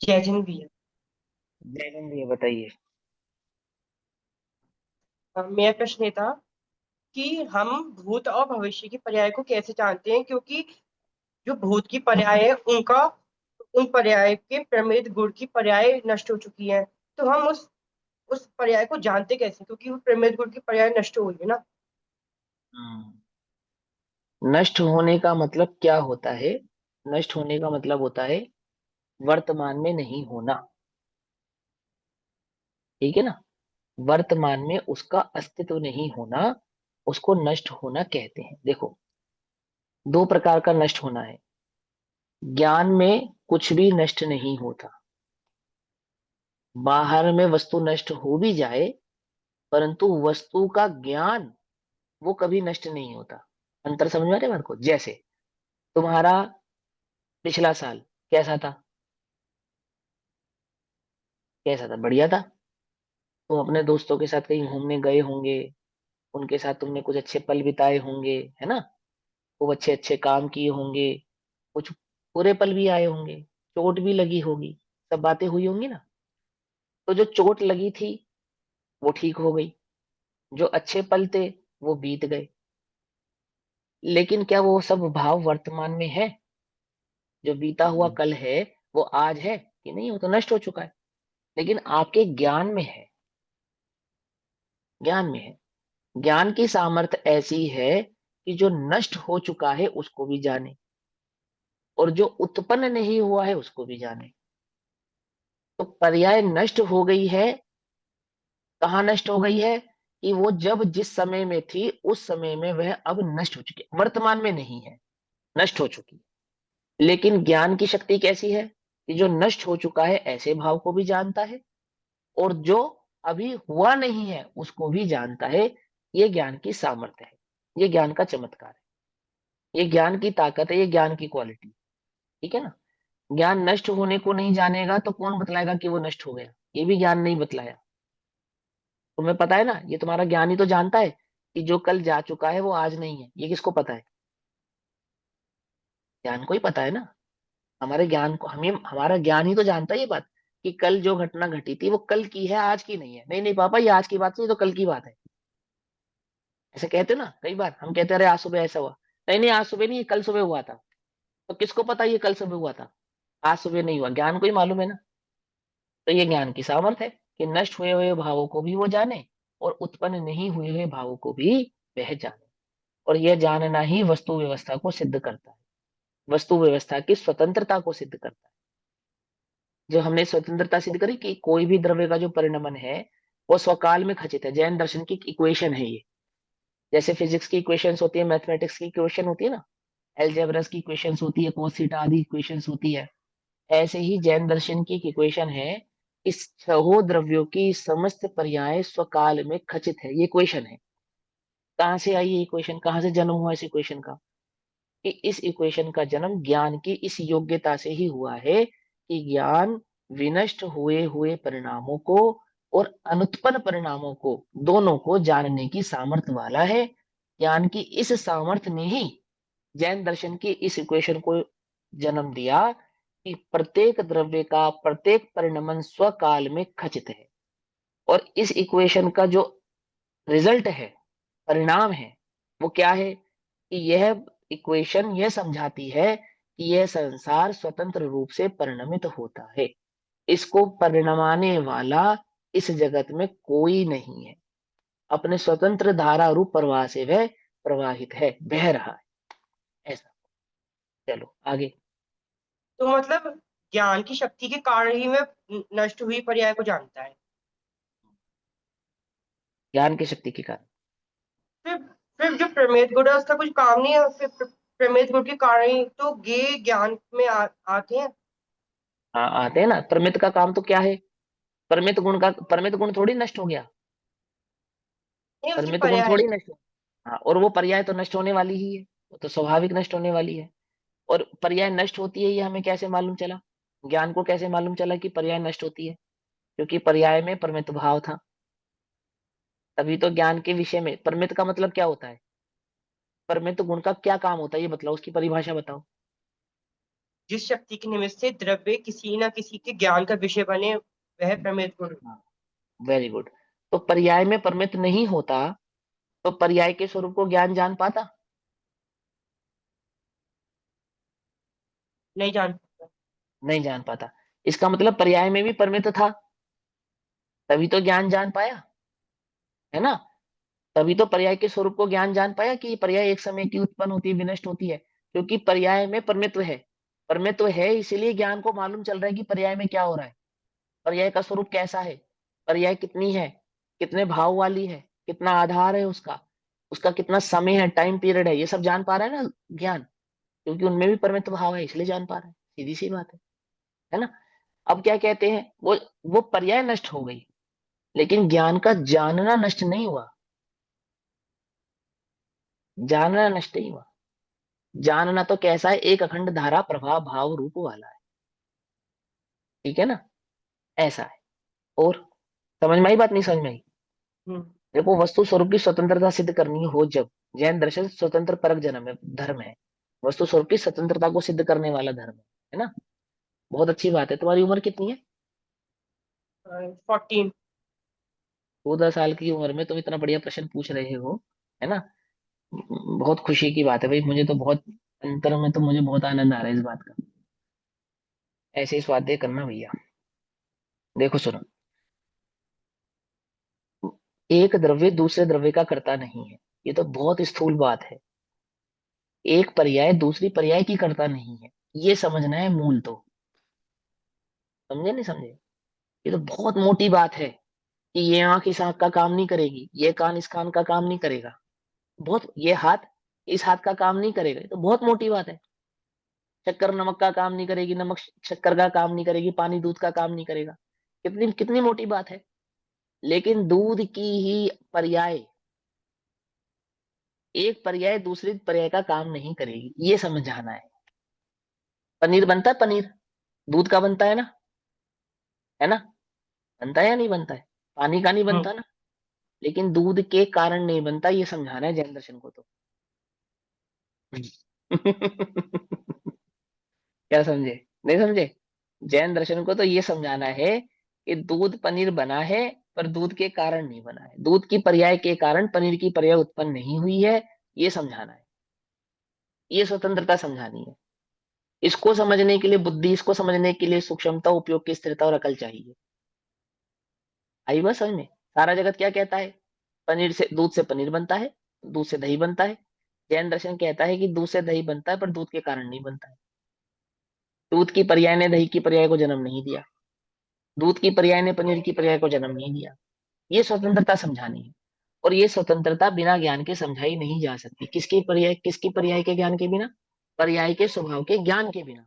जय हिंद भैया। जय हिंद भैया, बताइए। मेरा प्रश्न ये था कि हम भूत और भविष्य की पर्याय को कैसे जानते हैं, क्योंकि जो भूत की पर्याय है उनका उन पर्याय के प्रमित गुण की पर्याय नष्ट हो चुकी है। तो हम उस पर्याय को जानते कैसे, क्योंकि वो प्रमित गुण की पर्याय नष्ट हो गई है ना। नष्ट होने का मतलब क्या होता है? नष्ट होने का मतलब होता है वर्तमान में नहीं होना। ठीक है ना? वर्तमान में उसका अस्तित्व नहीं होना, उसको नष्ट होना कहते हैं। देखो, दो प्रकार का नष्ट होना है। ज्ञान में कुछ भी नष्ट नहीं होता। बाहर में वस्तु नष्ट हो भी जाए, परंतु वस्तु का ज्ञान वो कभी नष्ट नहीं होता। अंतर समझ में आ रहा है बात को? जैसे तुम्हारा पिछला साल कैसा था? कैसा था? बढ़िया था। तुम अपने दोस्तों के साथ कहीं घूमने गए होंगे, उनके साथ तुमने कुछ अच्छे पल बिताए होंगे, है ना? खूब अच्छे अच्छे काम किए होंगे, कुछ बुरे पल भी आए होंगे, चोट भी लगी होगी, सब बातें हुई होंगी ना। तो जो चोट लगी थी वो ठीक हो गई, जो अच्छे पल थे वो बीत गए। लेकिन क्या वो सब भाव वर्तमान में है? जो बीता हुआ कल है वो आज है कि नहीं? वो तो नष्ट हो चुका है। लेकिन आपके ज्ञान में है। ज्ञान में है। ज्ञान की सामर्थ्य ऐसी है कि जो नष्ट हो चुका है उसको भी जाने, और जो उत्पन्न नहीं हुआ है उसको भी जाने। तो पर्याय नष्ट हो गई है। कहाँ नष्ट हो गई है? कि वो जब जिस समय में थी उस समय में वह अब नष्ट हो चुकी है, वर्तमान में नहीं है, नष्ट हो चुकी है। लेकिन ज्ञान की शक्ति कैसी है? कि जो नष्ट हो चुका है ऐसे भाव को भी जानता है, और जो अभी हुआ नहीं है उसको भी जानता है। ये ज्ञान की सामर्थ्य है। ये ज्ञान का चमत्कार है। ये ज्ञान की ताकत है। ये ज्ञान की क्वालिटी। ठीक है ना? ज्ञान नष्ट होने को नहीं जानेगा तो कौन बतलाएगा कि वो नष्ट हो गया? ये भी ज्ञान नहीं बतलाया। तुम्हें पता है ना, ये तुम्हारा ज्ञान ही तो जानता है कि जो कल जा चुका है वो आज नहीं है। ये किसको पता है? ज्ञान को ही पता है ना। हमारे ज्ञान को हमें हमारा ज्ञान ही तो जानता है ये बात, कि कल जो घटना घटी थी वो कल की है, आज की नहीं है। नहीं नहीं पापा, ये आज की बात नहीं, ये तो कल की बात है। ऐसे कहते हो ना, कई बार हम कहते हैं अरे आज सुबह ऐसा हुआ। नहीं नहीं, आज सुबह नहीं, ये कल सुबह हुआ था। तो किसको पता ये कल सुबह हुआ था? आज सुबह नहीं हुआ, ज्ञान को ही मालूम है ना। तो ये ज्ञान की सामर्थ्य है कि नष्ट हुए हुए भावों को भी वो जाने, और उत्पन्न नहीं हुए हुए भावों को भी वह जाने। और यह जानना ही वस्तु व्यवस्था को सिद्ध करता है। वस्तु व्यवस्था की स्वतंत्रता को सिद्ध करता है। जो हमने स्वतंत्रता सिद्ध करी कि कोई भी द्रव्य का जो परिणमन है वो स्वकाल में खचित है। जैन दर्शन की इक्वेशन है ये। जैसे फिजिक्स की इक्वेशंस होती है, मैथमेटिक्स की इक्वेशन होती है ना, अलजेब्रास की इक्वेशंस होती है, cos थीटा आदि इक्वेशंस होती है। ऐसे ही जैन दर्शन की एक इक्वेशन है, इस छहों द्रव्यों की समस्त पर्याय स्वकाल में खचित है। ये इक्वेशन है। कहाँ से आई ये इक्वेशन? कहाँ से जन्म हुआ इस इक्वेशन का? कि इस इक्वेशन का जन्म ज्ञान की इस योग्यता से ही हुआ है कि ज्ञान विनष्ट हुए हुए परिणामों को और अनुत्पन्न परिणामों को, दोनों को जानने की सामर्थ्य वाला है। ज्ञान की इस सामर्थ्य ने ही जैन दर्शन की इस इक्वेशन को जन्म दिया कि प्रत्येक द्रव्य का प्रत्येक परिणमन स्वकाल में खचित है। और इस इक्वेशन का जो रिजल्ट है, परिणाम है, वो क्या है? कि यह इक्वेशन यह समझाती है कि यह संसार स्वतंत्र रूप से परिणमित होता है। इसको परिणमाने वाला इस जगत में कोई नहीं है। अपने स्वतंत्र धारा रूप प्रवाह से वह प्रवाहित है, बह रहा है। ऐसा। चलो आगे। तो मतलब ज्ञान की शक्ति के कारण ही वह नष्ट हुई पर्याय को जानता है। ज्ञान की शक्ति के कारण। फिर फिर जो प्रमेय गुण है उसका कुछ काम नहीं है। फिर प्रमेय गुण के कारण ही तो ज्ञान में आते हैं। हाँ, आते हैं ना। प्रमित का काम तो क्या है? प्रमित गुण थोड़ी नष्ट हो गया। नहीं, उसकी प्रमित गुण पर्याय। थोड़ी नष्ट हो। हाँ, और वो पर्याय तो नष्ट होने वाली ही है। वो तो स्वाभाविक नष्ट होने वाली है। और पर्याय नष्ट होती है ये हमें कैसे मालूम चला? ज्ञान को कैसे मालूम चला कि पर्याय नष्ट होती है? क्योंकि पर्याय में प्रमित भाव था। तभी तो ज्ञान के विषय में प्रमित का मतलब क्या होता है? प्रमित गुण का क्या काम होता है ये बताओ, उसकी परिभाषा बताओ। जिस शक्ति के निमित्त से द्रव्य किसी न किसी के ज्ञान का विषय बने, वह प्रमित गुण। Very good. तो पर्याय में परमित नहीं होता तो पर्याय के स्वरूप को ज्ञान जान पाता? नहीं जान। नहीं जान पाता। इसका मतलब पर्याय में भी परमित था, तभी तो ज्ञान जान पाया, है ना? तभी तो पर्याय के स्वरूप को ज्ञान जान पाया कि पर्याय एक समय की उत्पन्न होती है, विनष्ट होती है, क्योंकि पर्याय में परमित्व है। परमित्व है इसलिए ज्ञान को मालूम चल रहा है कि पर्याय में क्या हो रहा है, पर्याय का स्वरूप कैसा है, पर्याय कितनी है, कितने भाव वाली है, कितना आधार है उसका, उसका कितना समय है, टाइम पीरियड है, ये सब जान पा रहा है ना ज्ञान, क्योंकि उनमें भी परमित्व भाव है इसलिए जान पा रहा है। सीधी सी बात है ना? अब क्या कहते हैं, वो पर्याय नष्ट हो गई, लेकिन ज्ञान का जानना नष्ट नहीं हुआ। जानना नष्ट नहीं हुआ। जानना तो कैसा है, एक अखंड धारा प्रभाव भाव रूप वाला है। ठीक है ना? ऐसा है। और समझ में आई बात, नहीं समझ में आई? हम्म। देखो, वस्तु स्वरूप की स्वतंत्रता सिद्ध करनी हो जब, जैन दर्शन स्वतंत्र परक जन्म है, धर्म है। वस्तु स्वरूप की स्वतंत्रता को सिद्ध करने वाला धर्म है ना? बहुत अच्छी बात है। तुम्हारी उम्र कितनी है? 14। 14 साल की उम्र में तुम इतना बढ़िया प्रश्न पूछ रहे हो, है ना? बहुत खुशी की बात है भाई, मुझे तो बहुत अंतर में तो मुझे बहुत आनंद आ रहा है इस बात का। ऐसे ही स्वाध्याय करना भैया। देखो सुनो, एक द्रव्य दूसरे द्रव्य का कर्ता नहीं है, ये तो बहुत स्थूल बात है। एक पर्याय दूसरी पर्याय की कर्ता नहीं है, ये समझना है मूल तो। समझे नहीं समझे? ये तो बहुत मोटी बात है कि ये आंख इस आंख का काम नहीं करेगी, ये कान इस कान का काम नहीं करेगा, बहुत, ये हाथ इस हाथ का काम नहीं करेगा, ये तो बहुत मोटी बात है। शक्कर नमक का काम नहीं करेगी, नमक शक्कर का काम नहीं करेगी, पानी दूध का काम नहीं करेगा। कितनी कितनी मोटी बात है। लेकिन दूध की ही पर्याय, एक पर्याय दूसरी पर्याय का काम नहीं करेगी, ये समझाना है। पनीर बनता है, पनीर दूध का बनता है ना? बनता है या नहीं बनता है? पानी का नहीं हम्म। बनता ना? लेकिन दूध के कारण नहीं बनता, ये समझाना है जैन दर्शन को तो। क्या समझे? नहीं समझे? जैन दर्शन को तो ये समझाना है कि दूध पनीर बना है, पर दूध के कारण नहीं बना है, दूध की पर्याय के कारण पनीर की पर्याय उत्पन्न नहीं हुई है, ये समझाना है। ये स्वतंत्रता समझानी है। इसको समझने के लिए बुद्धि, इसको समझने के लिए सूक्ष्मता, उपयोग की स्थिरता और अकल चाहिए। आई बात समझ में? सारा जगत क्या कहता है? पनीर से, दूध से पनीर बनता है, दूध से दही बनता है। जैन दर्शन कहता है कि दूध से दही बनता है पर दूध के कारण नहीं बनता है। दूध की पर्याय ने दही की पर्याय को जन्म नहीं दिया, दूध की पर्याय ने पनीर की पर्याय को जन्म नहीं दिया। ये स्वतंत्रता समझानी है। और ये स्वतंत्रता बिना ज्ञान के समझाई नहीं जा सकती। किसकी पर्याय के ज्ञान के बिना? पर्याय के स्वभाव के ज्ञान के बिना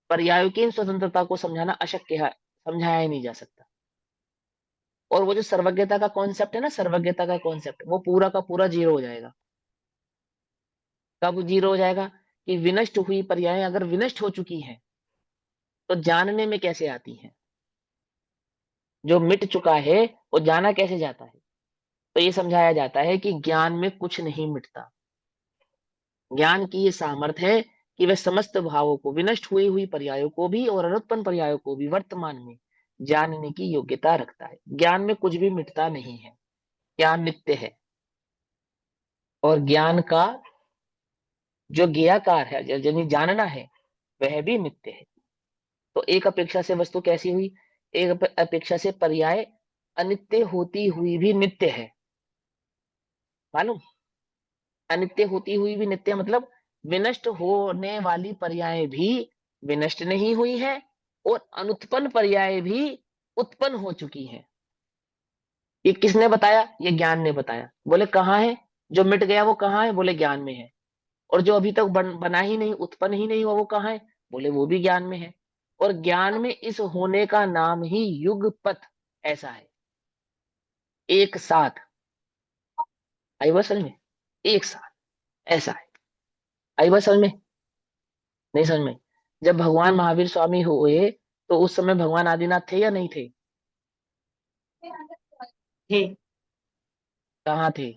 पर्यायों की इन स्वतंत्रता को समझाना अशक्य है, समझाया ही नहीं जा सकता। और वो जो सर्वज्ञता का कॉन्सेप्ट है ना, सर्वज्ञता का कॉन्सेप्ट, वो पूरा का पूरा जीरो हो जाएगा। कब जीरो हो जाएगा? कि विनष्ट हुई पर्याय अगर विनष्ट हो चुकी हैं तो जानने में कैसे आती हैं? जो मिट चुका है वो जाना कैसे जाता है? तो ये समझाया जाता है कि ज्ञान में कुछ नहीं मिटता। ज्ञान की ये सामर्थ्य है कि वह समस्त भावों को, विनष्ट हुई हुई पर्यायों को भी और अनुत्पन्न पर्यायों को भी वर्तमान में जानने की योग्यता रखता है। ज्ञान में कुछ भी मिटता नहीं है, ज्ञान नित्य है। और ज्ञान का जो ज्ञाकार है, यानी जानना है, वह भी नित्य है। तो एक अपेक्षा से वस्तु कैसी हुई? एक अपेक्षा से पर्याय अनित्य होती हुई भी नित्य है। मालूम? अनित्य होती हुई भी नित्य मतलब विनष्ट होने वाली पर्याय भी विनष्ट नहीं हुई है, और अनुत्पन्न पर्याय भी उत्पन्न हो चुकी है। ये किसने बताया? ये ज्ञान ने बताया। बोले कहाँ है? जो मिट गया वो कहाँ है? बोले ज्ञान में है। और जो अभी तक बना ही नहीं, उत्पन्न ही नहीं हुआ, वो कहाँ है? बोले वो भी ज्ञान में है। और ज्ञान में इस होने का नाम ही युगपथ ऐसा है। एक साथ। आई बात समझ में? एक साथ ऐसा है। आई बात समझ में? नहीं समझ में? जब भगवान हम्म। महावीर स्वामी हुए तो उस समय भगवान आदिनाथ थे या नहीं थे? थे। कहाँ थे?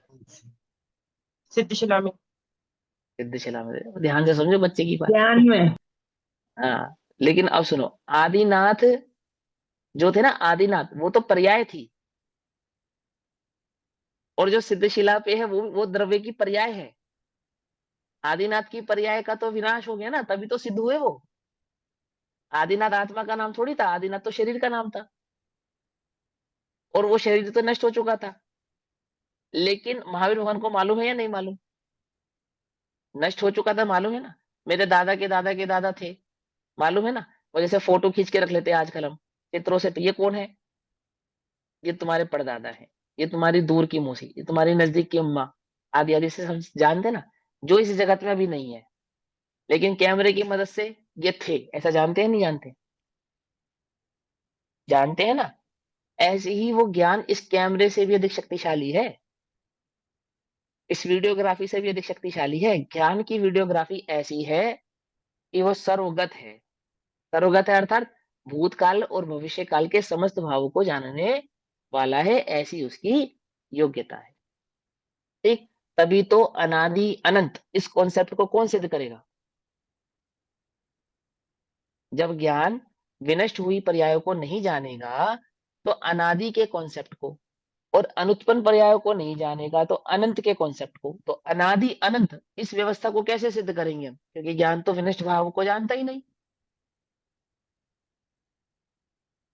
सिद्धशिला में। सिद्धशिला में थे। ध्यान से समझो बच्चे की बात। ज्ञान में। हाँ, लेकिन अब सुनो, आदिनाथ जो थे ना, आदिनाथ वो तो पर्याय थी, और जो सिद्धशिला पे है वो द्रव्य की पर्याय है। आदिनाथ की पर्याय का तो विनाश हो गया ना, तभी तो सिद्ध हुए वो। आदिनाथ आत्मा का नाम थोड़ी था, आदिनाथ तो शरीर का नाम था, और वो शरीर तो नष्ट हो चुका था। लेकिन महावीर भगवान को मालूम है या नहीं मालूम? नष्ट हो चुका था, मालूम है ना। मेरे दादा के दादा के दादा थे, मालूम है ना। वो जैसे फोटो खींच के रख लेते हैं आजकल हम चित्रों से, तो ये कौन है? ये तुम्हारे परदादा है, ये तुम्हारी दूर की मौसी, ये तुम्हारी नजदीक की अम्मा, आदि आदि से हम जानते ना, जो इस जगत में अभी नहीं है, लेकिन कैमरे की मदद से ये थे, ऐसा जानते हैं नहीं जानते? जानते हैं ना। ऐसे ही वो ज्ञान इस कैमरे से भी अधिक शक्तिशाली है, इस वीडियोग्राफी से भी अधिक शक्तिशाली है। ज्ञान की वीडियोग्राफी ऐसी है कि वो सर्वगत है। सर्वगत है अर्थात भूतकाल और भविष्य काल के समस्त भावों को जानने वाला है, ऐसी उसकी योग्यता है। ठीक। तभी तो अनादि अनंत इस कॉन्सेप्ट को कौन सिद्ध करेगा? जब ज्ञान विनष्ट हुई पर्यायों को नहीं जानेगा, तो अनादि के कॉन्सेप्ट को, और अनुत्पन्न पर्यायों को नहीं जानेगा तो अनंत के कॉन्सेप्ट को, तो अनादि अनंत इस व्यवस्था को कैसे सिद्ध करेंगे हम, क्योंकि ज्ञान तो विनष्ट भाव को जानता ही नहीं।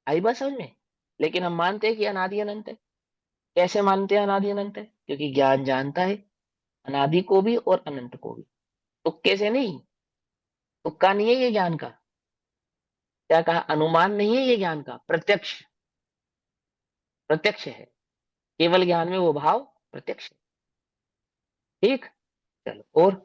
आई बात समझ में? लेकिन हम मानते हैं कि अनादि अनंत है। कैसे मानते हैं अनादि अनंत है? क्योंकि ज्ञान जानता है अनादि को भी और अनंत को भी। तुक्के से नहीं, तुक्का नहीं है ये ज्ञान का। क्या कहा? अनुमान नहीं है ये ज्ञान का, प्रत्यक्ष। प्रत्यक्ष है, केवल ज्ञान में वो भाव प्रत्यक्ष है। ठीक। चलो और।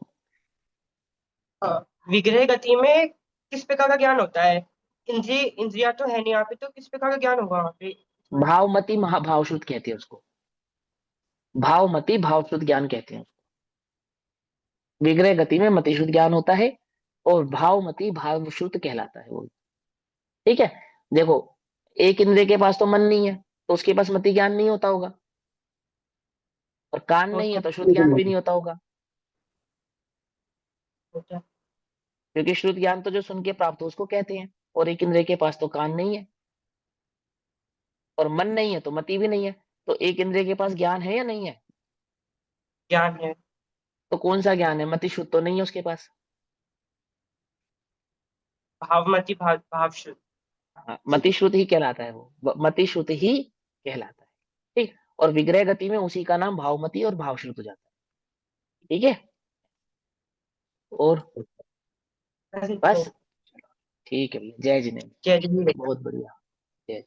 हाँ, विग्रह गति में किस प्रकार का ज्ञान होता है? इंद्रिया तो है नहीं यहाँ पे, तो किस प्रकार का ज्ञान होगा वहाँ पे इसमें? भावमती महाभावश्रुत कहते हैं उसको। भावमती भावश्रुत ज्ञान कहते हैं। विग्रह गति में मतिश्रुत ज्ञान होता है, और भावमती भावश्रुत कहलाता है वो। ठीक है। देखो, एक इंद्रिय के पास तो मन नहीं है, तो उसके पास मति ज्ञान नहीं होता होगा, और कान वो नहीं है तो तो श्रुत ज्ञान भी नहीं होता होगा। होता है। क्योंकि श्रुत ज्ञान तो जो सुन के प्राप्त हो उसको कहते हैं, और एक इंद्रिय के पास तो कान नहीं है, और मन नहीं है तो मति भी नहीं है। तो एक इंद्रिय के पास ज्ञान है या नहीं है? ज्ञान है। तो कौन सा ज्ञान है? मति शुद्ध तो नहीं है उसके पास। भावमती भाव शुद्ध। हाँ, मति श्रुत ही कहलाता है वो, मति श्रुत ही कहलाता है। ठीक। और विग्रह गति में उसी का नाम भावमति और भावश्रुत हो जाता है। ठीक है। और ऐसे बस। तो ठीक है भैया, जय जिनेन्द्र। जय बहुत बढ़िया। जय